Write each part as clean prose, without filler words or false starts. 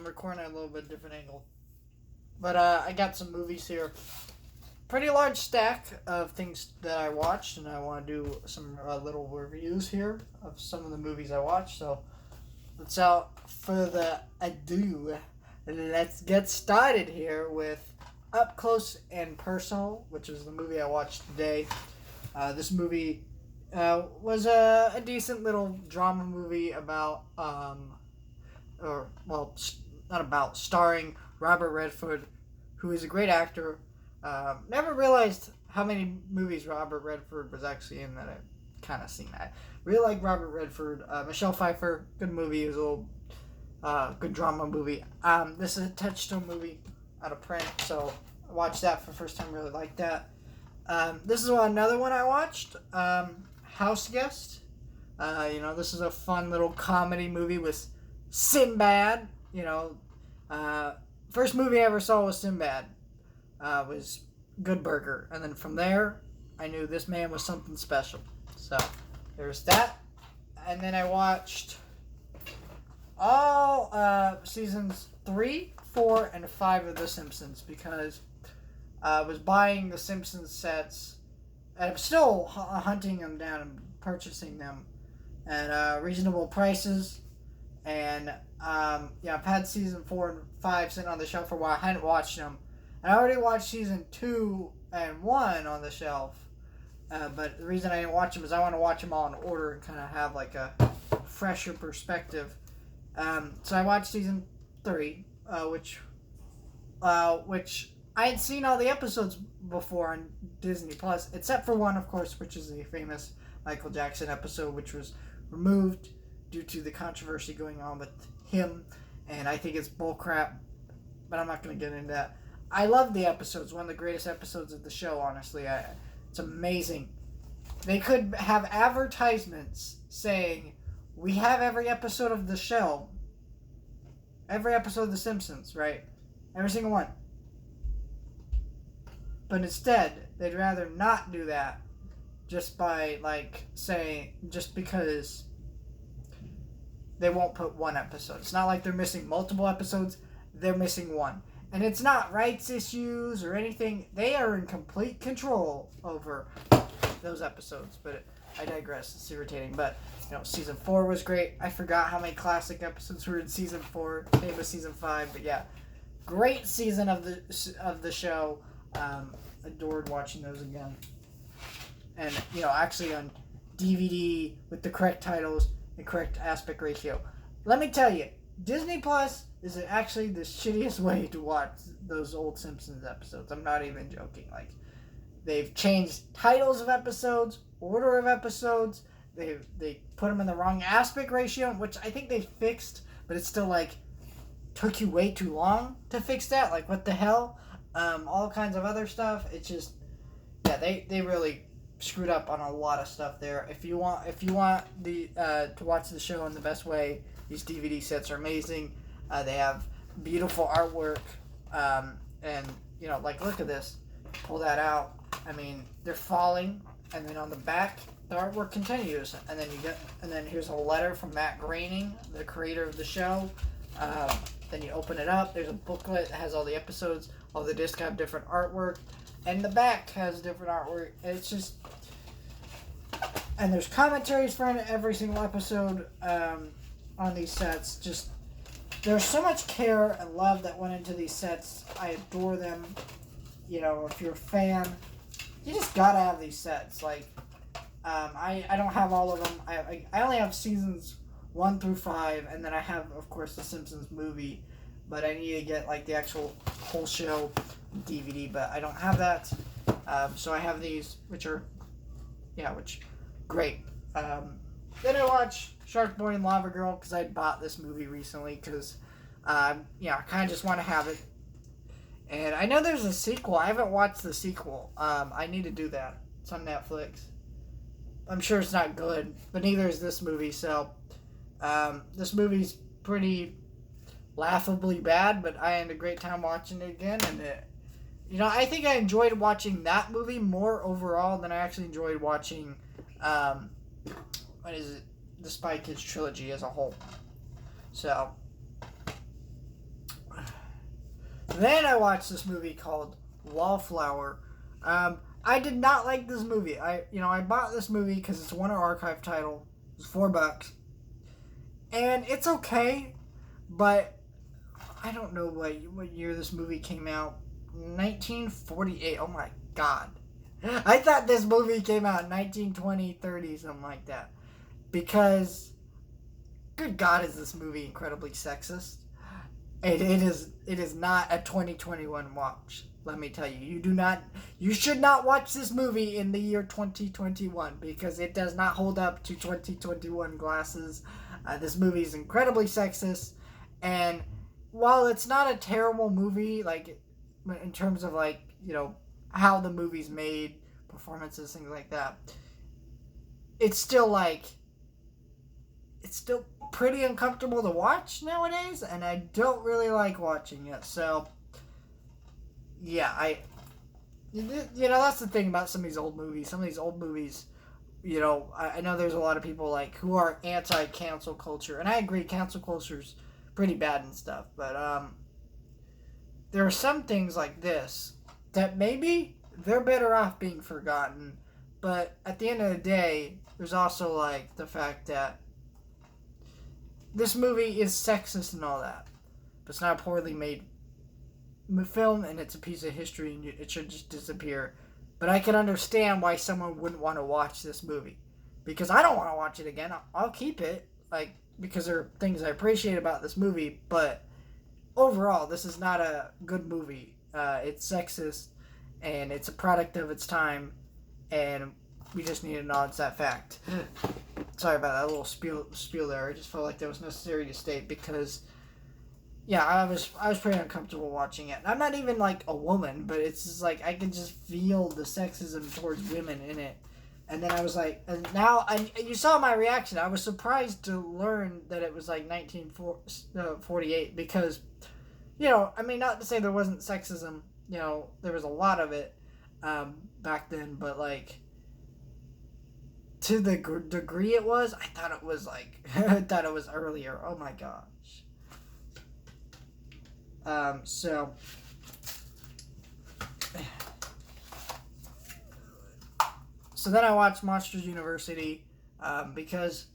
I'm recording at a little bit different angle. But I got some movies here. Pretty large stack of things that I watched, and I want to do some little reviews here of some of the movies I watched. So, without further ado, let's get started here with Up Close and Personal, which is the movie I watched today. This movie was a decent little drama movie about, not about, starring Robert Redford, who is a great actor. Never realized how many movies Robert Redford was actually in that I've kind of seen that. Really like Robert Redford. Michelle Pfeiffer, good movie. It was a little good drama movie. This is a Touchstone movie out of print, so I watched that for the first time. Really liked that. This is another one I watched. House Guest. This is a fun little comedy movie with Sinbad. First movie I ever saw was Sinbad. Was Good Burger. And then from there, I knew this man was something special. So, there's that. And then I watched all seasons 3, 4, and 5 of The Simpsons because I was buying The Simpsons sets, and I'm still hunting them down and purchasing them at reasonable prices. And I've had season 4 and 5 sitting on the shelf for a while. I hadn't watched them. And I already watched season 2 and 1 on the shelf. But the reason I didn't watch them is I want to watch them all in order and kind of have like a fresher perspective. So I watched season 3, which I had seen all the episodes before on Disney Plus, except for one, of course, which is the famous Michael Jackson episode, which was removed due to the controversy going on with him, and I think it's bullcrap, but I'm not going to get into that. I love the episodes, one of the greatest episodes of the show, honestly. It's amazing. They could have advertisements saying, we have every episode of the show, every episode of The Simpsons, right? Every single one. But instead, they'd rather not do that just by, just because they won't put one episode. It's not like they're missing multiple episodes. They're missing one. And it's not rights issues or anything. They are in complete control over those episodes. But I digress. It's irritating. But, season 4 was great. I forgot how many classic episodes were in season 4. Same with season 5. But yeah, great season of the show. Adored watching those again. And, actually on DVD with the correct titles and correct aspect ratio. Let me tell you, Disney Plus is actually the shittiest way to watch those old Simpsons episodes. I'm not even joking. They've changed titles of episodes, order of episodes. They put them in the wrong aspect ratio, which I think they fixed, but it's still took you way too long to fix that. What the hell? All kinds of other stuff. It's just, they really screwed up on a lot of stuff there. If you want the to watch the show in the best way, these DVD sets are amazing. They have beautiful artwork, and look at this. Pull that out. I mean, they're falling, and then on the back, the artwork continues, and then here's a letter from Matt Groening, the creator of the show. Then you open it up. There's a booklet that has all the episodes. All the discs have different artwork, and the back has different artwork. It's just, and there's commentaries for every single episode on these sets. Just, there's so much care and love that went into these sets. I adore them. If you're a fan, you just gotta have these sets. I don't have all of them. I only have seasons 1 through 5, and then I have, of course, the Simpsons movie. But I need to get the actual whole show DVD, but I don't have that. So I have these, which great. Then I watched Shark Boy and Lava Girl because I bought this movie recently because, I kind of just want to have it. And I know there's a sequel. I haven't watched the sequel. I need to do that. It's on Netflix. I'm sure it's not good, but neither is this movie. So this movie's pretty laughably bad, but I had a great time watching it again, and I think I enjoyed watching that movie more overall than I actually enjoyed watching the Spy Kids trilogy as a whole. So Then I watched this movie called Wallflower. I did not like this movie. I bought this movie because it's a Warner Archive title. It's $4, and it's okay, but I don't know what year this movie came out. 1948. Oh my god. I thought this movie came out in 1920, 30, something like that. Because, good god, is this movie incredibly sexist. It is not a 2021 watch. Let me tell you, you should not watch this movie in the year 2021 because it does not hold up to 2021 glasses. This movie is incredibly sexist, and while it's not a terrible movie, like in terms of how the movie's made, performances, things like that, it's still pretty uncomfortable to watch nowadays, and I don't really like watching it. So yeah, that's the thing about some of these old movies. Some of these old movies, I know there's a lot of people who are anti-cancel culture, and I agree, cancel culture's pretty bad and stuff, but there are some things like this that maybe they're better off being forgotten, but at the end of the day, there's also the fact that this movie is sexist and all that, but it's not a poorly made film, and it's a piece of history, and it should just disappear. But I can understand why someone wouldn't want to watch this movie, because I don't want to watch it again. I'll keep it, because there are things I appreciate about this movie, but overall, this is not a good movie. It's sexist, and it's a product of its time, and we just need to acknowledge that fact. Sorry about that little spiel there. I just felt like that was necessary to state because, yeah, I was pretty uncomfortable watching it. I'm not even a woman, but it's just I can just feel the sexism towards women in it. And then I was and now you saw my reaction. I was surprised to learn that it was 1948 because, not to say there wasn't sexism. There was a lot of it back then, but to the degree it was, I thought it was I thought it was earlier. Oh my gosh. So then I watched Monsters University because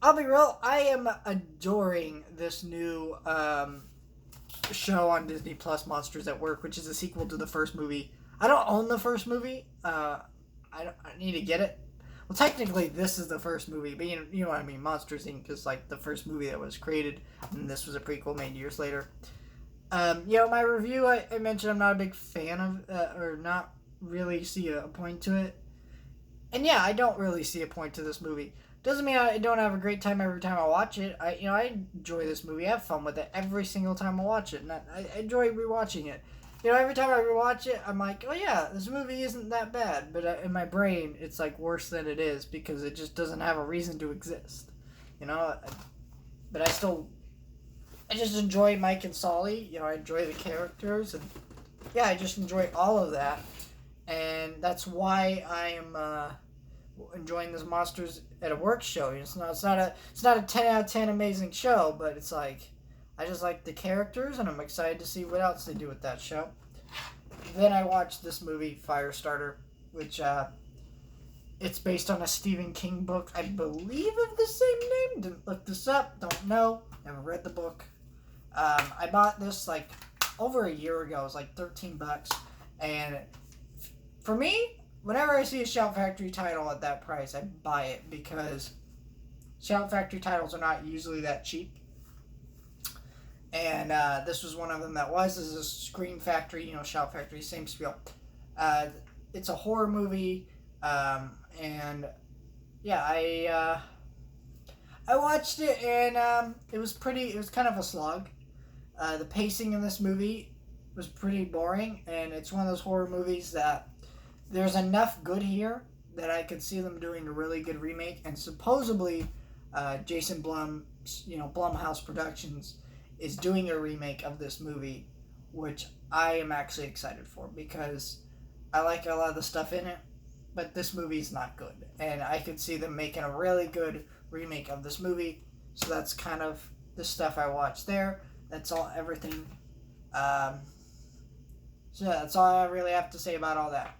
I'll be real, I am adoring this new show on Disney Plus, Monsters at Work, which is a sequel to the first movie. I don't own the first movie. I need to get it. Well, technically, this is the first movie, but you know what I mean. Monsters Inc. is the first movie that was created, and this was a prequel made years later. My review, I mentioned I'm not a big fan of, or not really see a point to it. And yeah, I don't really see a point to this movie. Doesn't mean I don't have a great time every time I watch it. I enjoy this movie. I have fun with it every single time I watch it, and I enjoy rewatching it. Every time I rewatch it, I'm like, oh yeah, this movie isn't that bad. But in my brain, it's worse than it is because it just doesn't have a reason to exist. But I just enjoy Mike and Sully. I enjoy the characters, and yeah, I just enjoy all of that, and that's why I am enjoying this Monsters at a Work show. It's not a 10 out of 10 amazing show, but it's I just like the characters, and I'm excited to see what else they do with that show. Then I watched this movie, Firestarter, which it's based on a Stephen King book, I believe, of the same name. Didn't look this up, don't know, never read the book. I bought this over a year ago. It was $13, and for me, whenever I see a Shout Factory title at that price, I buy it because Shout Factory titles are not usually that cheap. And this was one of them that was. This is a Scream Factory, Shout Factory, same spiel. It's a horror movie, and yeah, I watched it, and it was kind of a slog. The pacing in this movie was pretty boring, and it's one of those horror movies that there's enough good here that I could see them doing a really good remake, and supposedly Jason Blum, Blumhouse Productions, is doing a remake of this movie, which I am actually excited for because I like a lot of the stuff in it, but this movie's not good, and I could see them making a really good remake of this movie. So that's kind of the stuff I watched there. That's everything So yeah, that's all I really have to say about all that.